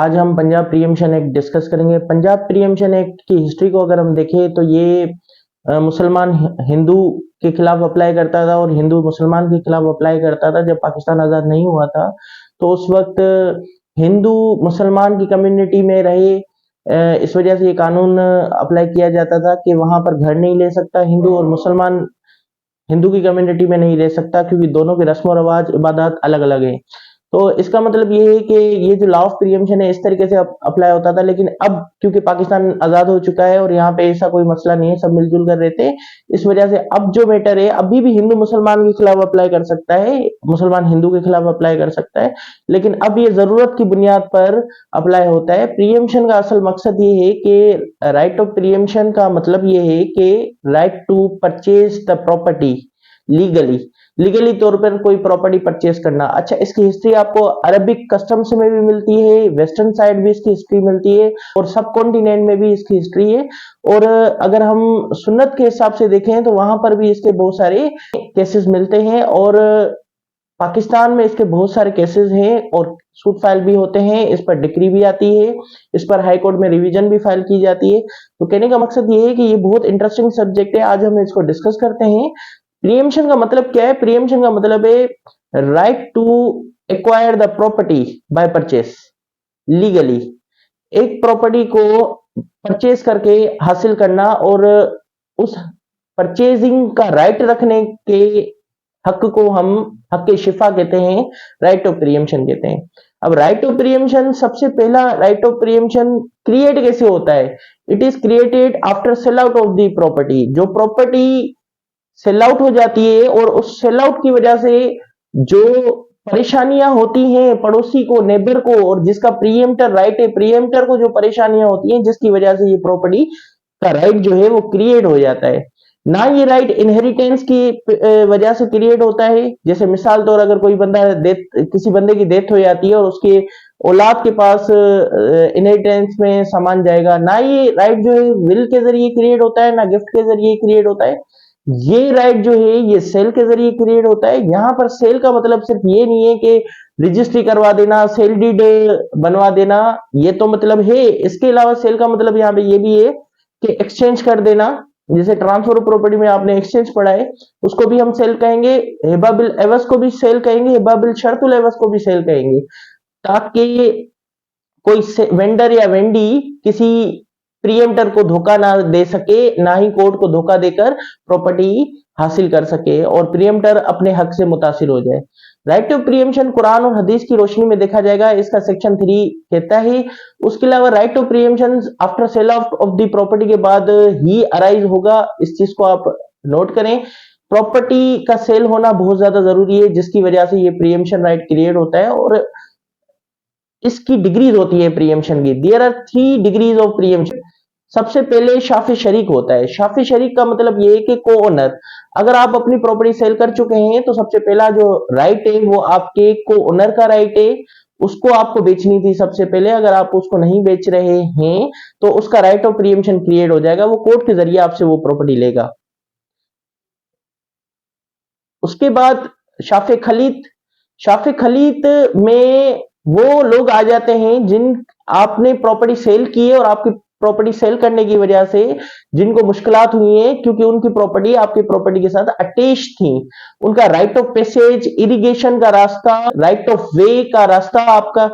आज हम Punjab preemption act discuss करेंगे। पंजाब प्रीएम्पशन एक्ट की हिस्ट्री को अगर हम देखें तो ये मुसलमान हिंदू के खिलाफ अप्लाई करता था और हिंदू मुसलमान के खिलाफ अप्लाई करता था। जब पाकिस्तान आजाद नहीं हुआ था तो उस वक्त हिंदू मुसलमान की कम्युनिटी में रहे, इस वजह से ये कानून अप्लाई किया जाता था कि वहां पर घर नहीं ले सकता हिंदू, और मुसलमान हिंदू की कम्युनिटी में नहीं रह सकता क्योंकि दोनों के रस्म और रवाज इबादत अलग अलग है। तो इसका मतलब ये है कि ये जो लॉ ऑफ प्रीएम्पशन है इस तरीके से अप्लाई होता था, लेकिन अब क्योंकि पाकिस्तान आजाद हो चुका है और यहाँ पे ऐसा कोई मसला नहीं है, सब मिलजुल कर रहते हैं, इस वजह से अब जो मैटर है अभी भी हिंदू मुसलमान के खिलाफ अप्लाई कर सकता है, मुसलमान हिंदू के खिलाफ अप्लाई कर सकता है, लेकिन अब ये जरूरत की बुनियाद पर अप्लाई होता है। प्रीएम्पशन का असल मकसद ये है कि राइट ऑफ प्रीएम्पशन का मतलब ये है कि right to purchase the property legally तौर पर कोई प्रॉपर्टी परचेज करना। अच्छा, इसकी हिस्ट्री आपको अरबिक कस्टम्स में भी मिलती है, वेस्टर्न साइड भी इसकी हिस्ट्री मिलती है और सब कॉन्टिनेंट में भी इसकी हिस्ट्री है। और अगर हम सुन्नत के हिसाब से देखें तो वहां पर भी इसके बहुत सारे केसेस मिलते हैं और पाकिस्तान में इसके बहुत सारे केसेस हैं और सूट फाइल भी होते हैं, इस पर डिक्री भी आती है, इस पर हाई कोर्ट में रिवीजन भी फाइल की जाती है। तो कहने का मकसद ये है कि ये बहुत इंटरेस्टिंग सब्जेक्ट है, आज हम इसको डिस्कस करते हैं। प्रीएम्पशन का मतलब क्या है? प्रीएम्पशन का मतलब है right to acquire the property by purchase legally, एक प्रॉपर्टी को परचेज करके हासिल करना और उस परचेजिंग का राइट रखने के हक को हम हक शिफा कहते हैं, राइट ऑफ प्रीएम्पशन कहते हैं। अब राइट ऑफ प्रीएम्पशन, सबसे पहला राइट ऑफ प्रीएम्पशन क्रिएट कैसे होता है? It is created after sell out of the property. जो प्रॉपर्टी सेल आउट हो जाती है और उस सेल आउट की वजह से जो परेशानियां होती हैं पड़ोसी को, नेबर को, और जिसका प्रीएम्प्टर राइट है, प्रीएम्प्टर को जो परेशानियां होती हैं जिसकी वजह से ये प्रॉपर्टी का राइट जो है वो क्रिएट हो जाता है। ना ये राइट इनहेरिटेंस की वजह से क्रिएट होता है, जैसे मिसाल तौर अगर कोई बंदा किसी बंदे की डेथ हो जाती है और उसके औलाद के पास इनहेरिटेंस में सामान जाएगा, ना ये राइट जो है विल के जरिए क्रिएट होता है, ना गिफ्ट के जरिए क्रिएट होता है। ये राइट जो है ये सेल के जरिए क्रिएट होता है। यहां पर सेल का मतलब सिर्फ ये नहीं है कि रजिस्ट्री करवा देना, सेल डीड बनवा देना, ये तो मतलब है। इसके अलावा सेल का मतलब यहाँ पे ये भी है कि एक्सचेंज कर देना, जैसे ट्रांसफर ऑफ प्रॉपर्टी में आपने एक्सचेंज पढ़ा है, उसको भी हम सेल कहेंगे। हिबा बिल एवज को भी सेल कहेंगे, हिबा बिल शर्तुल एवज को भी सेल कहेंगे, ताकि कोई वेंडर या वेंडी किसी प्रीएम्प्टर को धोखा ना दे सके, ना ही कोर्ट को धोखा देकर प्रॉपर्टी हासिल कर सके और प्रीएम्प्टर अपने हक से मुतासिर हो जाए। राइट ऑफ प्रीएम्पशन कुरान और हदीस की रोशनी में देखा जाएगा, इसका सेक्शन 3 कहता है। उसके अलावा right of preemption after sale of the property के बाद ही अराइज होगा, इस चीज को आप नोट करें। प्रॉपर्टी का सेल होना बहुत ज्यादा जरूरी है, जिसकी वजह से ये प्रीएम्पशन राइट क्रिएट होता है और इसकी डिग्रीज होती है प्रीएम्पशन की। There are 3 degrees of preemption. सबसे पहले शाफी शरीक होता है। शाफी शरीक का मतलब ये है कि को ओनर, अगर आप अपनी प्रॉपर्टी सेल कर चुके हैं तो सबसे पहला जो राइट है वो आपके को ओनर का राइट है, उसको आपको बेचनी थी सबसे पहले। अगर आप उसको नहीं बेच रहे हैं तो उसका राइट ऑफ प्रीएम्पशन क्रिएट हो जाएगा, वो कोर्ट के जरिए आपसे वो प्रॉपर्टी लेगा। उसके बाद शाफे खलीत। शाफे खलीत में वो लोग आ जाते हैं जिन आपने प्रॉपर्टी सेल की है और आपकी प्रॉपर्टी सेल करने की वजह से जिनको मुश्किलात हुई हैं क्योंकि उनकी प्रॉपर्टी आपकी प्रॉपर्टी के साथ अटैच थी। उनका राइट ऑफ पैसेज, इरिगेशन का रास्ता, राइट ऑफ वे का रास्ता आपका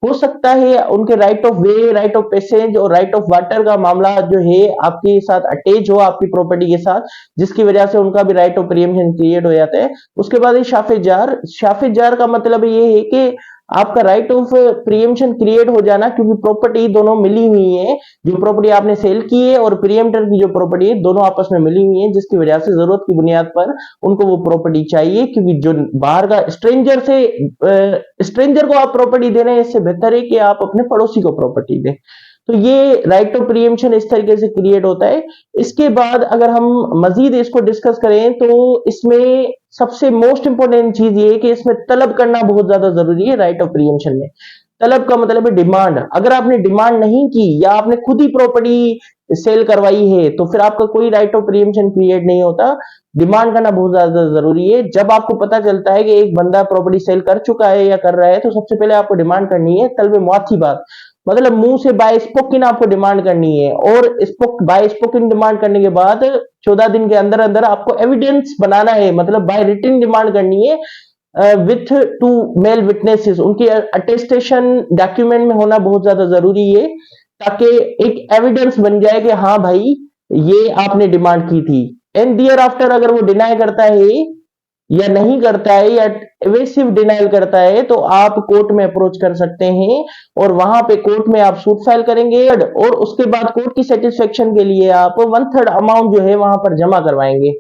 हो सकता है, उनके right of way, right of passage और राइट ऑफ वाटर का मामला जो है आपके साथ अटैच हो आपकी प्रॉपर्टी के साथ, जिसकी वजह से उनका भी राइट ऑफ प्रीएम्पशन क्रिएट हो जाता है। उसके बाद ये शाफेजार। शाफेजार का मतलब ये है कि आपका राइट ऑफ प्रीएम्पशन क्रिएट हो जाना, क्योंकि प्रॉपर्टी दोनों मिली हुई है, जो प्रॉपर्टी आपने सेल की है और प्रीएम्प्टर की जो प्रॉपर्टी है दोनों आपस में मिली हुई है, जिसकी वजह से जरूरत की बुनियाद पर उनको वो प्रॉपर्टी चाहिए, क्योंकि जो बाहर का स्ट्रेंजर को आप प्रॉपर्टी दे रहे हैं, इससे बेहतर है कि आप अपने पड़ोसी को प्रॉपर्टी दें। तो ये राइट ऑफ प्रीएम्पशन इस तरीके से क्रिएट होता है। इसके बाद अगर हम मजीद इसको डिस्कस करें तो इसमें सबसे मोस्ट इंपोर्टेंट चीज ये है कि इसमें तलब करना बहुत ज्यादा जरूरी है। राइट ऑफ प्रीएम्पशन में तलब का मतलब है डिमांड। अगर आपने डिमांड नहीं की या आपने खुद ही प्रॉपर्टी सेल करवाई है तो फिर आपका कोई राइट ऑफ प्रीएम्पशन क्रिएट नहीं होता। डिमांड करना बहुत ज्यादा जरूरी है। जब आपको पता चलता है कि एक बंदा प्रॉपर्टी सेल कर चुका है या कर रहा है तो सबसे पहले आपको डिमांड करनी है, तलब मुआथी बात। मतलब मुंह से बाय स्पोकन आपको डिमांड करनी है, और बाय स्पोकन डिमांड करने के बाद 14 दिन के अंदर अंदर आपको एविडेंस बनाना है, मतलब बाय रिटन डिमांड करनी है विथ टू मेल विटनेसेस, उनकी अटेस्टेशन डॉक्यूमेंट में होना बहुत ज्यादा जरूरी है, ताकि एक एविडेंस बन जाए कि हाँ भाई ये आपने डिमांड की थी। एंड दियर आफ्टर अगर वो डिनाई करता है या नहीं करता है या एवेसिव डिनाइल करता है, तो आप कोर्ट में अप्रोच कर सकते हैं, और वहां पे कोर्ट में आप सूट फाइल करेंगे, और उसके बाद कोर्ट की सेटिस्फेक्शन के लिए आप 1/3 अमाउंट जो है वहां पर जमा करवाएंगे,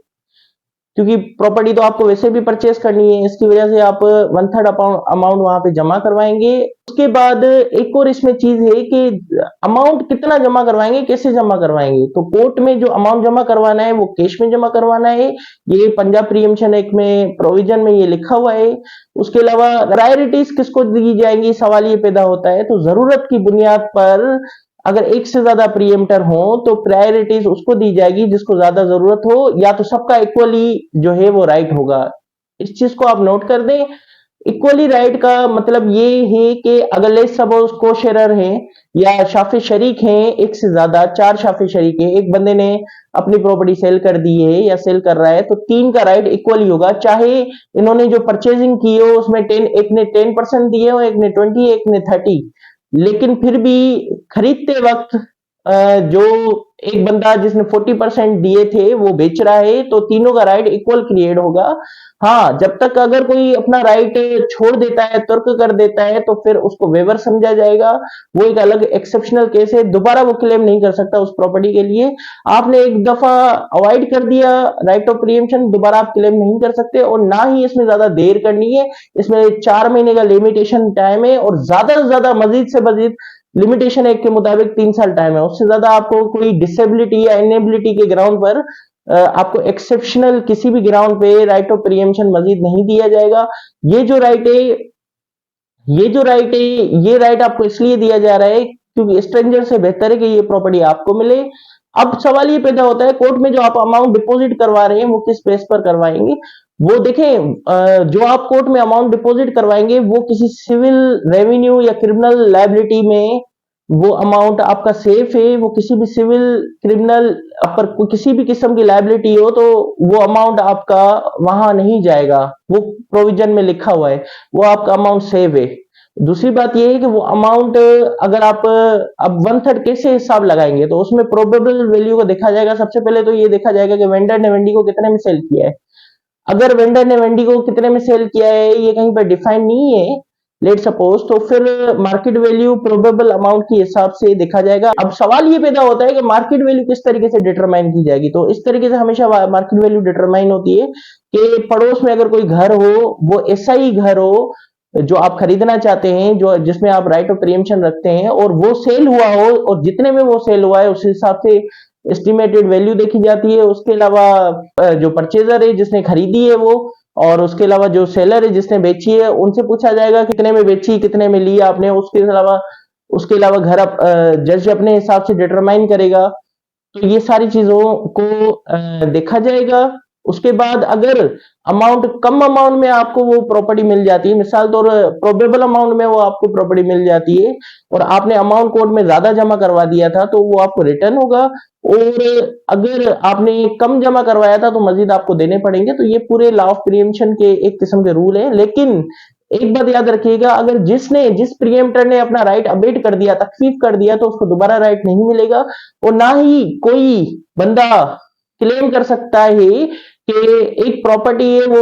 क्योंकि प्रॉपर्टी तो आपको वैसे भी परचेस करनी है, इसकी वजह से आप 1/3 अमाउंट वहां पे जमा करवाएंगे। उसके बाद एक और इसमें चीज है कि अमाउंट कितना जमा करवाएंगे, कैसे जमा करवाएंगे। तो कोर्ट में जो अमाउंट जमा करवाना है वो कैश में जमा करवाना है, ये पंजाब प्रीएम्पशन एक्ट में प्रोविजन में ये लिखा हुआ है। उसके अलावा प्रायोरिटीज किसको दी जाएंगी, सवाल ये पैदा होता है। तो जरूरत की बुनियाद पर अगर एक से ज्यादा प्रीएम्प्टर हो तो प्रायोरिटीज उसको दी जाएगी जिसको ज्यादा जरूरत हो, या तो सबका इक्वली जो है वो राइट होगा। इस चीज को आप नोट कर दें। इक्वली राइट का मतलब ये है कि अगर सपोज को शेयर हैं या शाफे शरीक हैं, एक से ज्यादा 4 शाफे शरीक है, एक बंदे ने अपनी प्रॉपर्टी सेल कर दी है या सेल कर रहा है, तो 3 का राइट इक्वली होगा, चाहे इन्होंने जो परचेजिंग की हो उसमें 10, एक ने 10% दिए हो, एक ने 20, एक ने 30, लेकिन फिर भी खरीदते वक्त जो एक बंदा जिसने 40% दिए थे वो बेच रहा है, तो तीनों का राइट इक्वल क्रिएट होगा। हाँ, जब तक अगर कोई अपना राइट छोड़ देता है, तर्क कर देता है, तो फिर उसको वेवर समझा जाएगा, वो एक अलग एक्सेप्शनल केस है, दोबारा वो क्लेम नहीं कर सकता उस प्रॉपर्टी के लिए। आपने एक दफा अवॉइड कर दिया राइट ऑफ प्रीएम्पशन, दोबारा आप क्लेम नहीं कर सकते, और ना ही इसमें ज्यादा देर करनी है। इसमें 4 महीने का लिमिटेशन टाइम है, और ज्यादा से ज्यादा मजीद से मजीद लिमिटेशन एक्ट के मुताबिक 3 साल टाइम है, उससे ज्यादा आपको कोई डिसेबिलिटी या इनेबिलिटी के ग्राउंड पर आपको एक्सेप्शनल किसी भी ग्राउंड पे राइट ऑफ प्रीएम्पशन मजीद नहीं दिया जाएगा। ये जो राइट है ये राइट आपको इसलिए दिया जा रहा है क्योंकि स्ट्रेंजर से बेहतर है कि ये प्रॉपर्टी आपको मिले। अब सवाल ये पैदा होता है, कोर्ट में जो आप अमाउंट डिपॉजिट करवा रहे हैं वो किस बेस पर करवाएंगे। वो देखें, जो आप कोर्ट में अमाउंट डिपॉजिट करवाएंगे वो किसी सिविल, रेवेन्यू या क्रिमिनल लायबिलिटी में वो अमाउंट आपका सेफ है। वो किसी भी सिविल, क्रिमिनल पर किसी भी किस्म की लायबिलिटी हो तो वो अमाउंट आपका वहां नहीं जाएगा, वो प्रोविजन में लिखा हुआ है, वो आपका अमाउंट सेव है। दूसरी बात ये है कि वो अमाउंट अगर आप अब 1/3 कैसे हिसाब लगाएंगे, तो उसमें प्रोबेबल वैल्यू को देखा जाएगा। सबसे पहले तो ये देखा जाएगा कि वेंडर ने वेंडी को कितने में सेल किया है। अगर वेंडर ने वेंडी को कितने में सेल किया है ये कहीं पर डिफाइन नहीं है, लेट सपोज, तो फिर मार्केट वैल्यू प्रोबेबल अमाउंट के हिसाब से देखा जाएगा। अब सवाल ये पैदा होता है कि मार्केट वैल्यू किस तरीके से डिटरमाइन की जाएगी। तो इस तरीके से हमेशा मार्केट वैल्यू डिटरमाइन होती है कि पड़ोस में अगर कोई घर हो, वो ऐसा ही घर हो जो आप खरीदना चाहते हैं, जो जिसमें आप राइट ऑफ प्रीएम्पशन रखते हैं, और वो सेल हुआ हो, और जितने में वो सेल हुआ है उस हिसाब से एस्टिमेटेड वैल्यू देखी जाती है। उसके अलावा जो परचेजर है जिसने खरीदी है वो, और उसके अलावा जो सेलर है जिसने बेची है, उनसे पूछा जाएगा कितने में बेची, कितने में लिया आपने। उसके अलावा घर जज अपने हिसाब से डिटरमाइन करेगा। तो ये सारी चीजों को देखा जाएगा। उसके बाद अगर अमाउंट कम अमाउंट में आपको वो प्रॉपर्टी मिल जाती है, मिसाल तौर प्रोबेबल अमाउंट में वो आपको प्रॉपर्टी मिल जाती है, और आपने अमाउंट कोर्ट में ज्यादा जमा करवा दिया था, तो वो आपको रिटर्न होगा। और अगर आपने कम जमा करवाया था तो मजीद आपको देने पड़ेंगे। तो ये पूरे लॉ ऑफ प्रीएम्पशन के एक किस्म के रूल है। लेकिन एक बात याद रखिएगा, अगर जिस प्रीएम्प्टर ने अपना राइट अबेट कर दिया, तखफीफ कर दिया, तो उसको दोबारा राइट नहीं मिलेगा, और ना ही कोई बंदा क्लेम कर सकता है कि एक प्रॉपर्टी है वो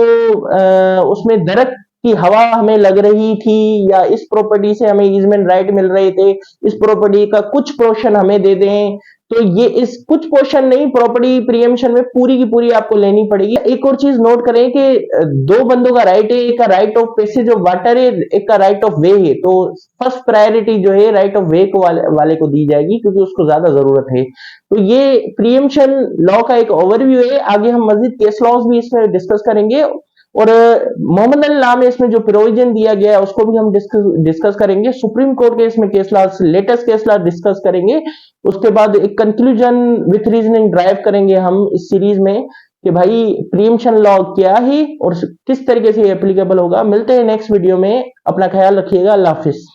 उसमें दरख्त की हवा हमें लग रही थी, या इस प्रॉपर्टी से हमें ईजमेंट राइट मिल रहे थे, इस प्रॉपर्टी का कुछ पोर्शन हमें दे दें। तो ये इस कुछ पोर्शन नहीं, प्रॉपर्टी प्रीएम्पशन में पूरी की पूरी आपको लेनी पड़ेगी। एक और चीज नोट करें कि 2 बंदों का राइट है, एक का right of passage of water है, एक का राइट ऑफ वे है। तो फर्स्ट प्रायोरिटी जो है राइट ऑफ वे को वाले को दी जाएगी, क्योंकि उसको ज्यादा जरूरत है। तो ये प्रीएम्पशन लॉ का एक ओवरव्यू है। आगे हम मजीद केस लॉज भी इसमें डिस्कस करेंगे, और मोहम्मद अली लॉ में इसमें जो प्रोविजन दिया गया है उसको भी हम डिस्कस करेंगे। सुप्रीम कोर्ट के इसमें case law, latest case law discuss करेंगे। उसके बाद एक कंक्लूजन विथ रीजनिंग ड्राइव करेंगे हम इस सीरीज में कि भाई प्रीएम्पशन लॉ क्या है और किस तरीके से एप्लीकेबल होगा। मिलते हैं नेक्स्ट वीडियो में, अपना ख्याल रखिएगा। अल्लाह हाफिज।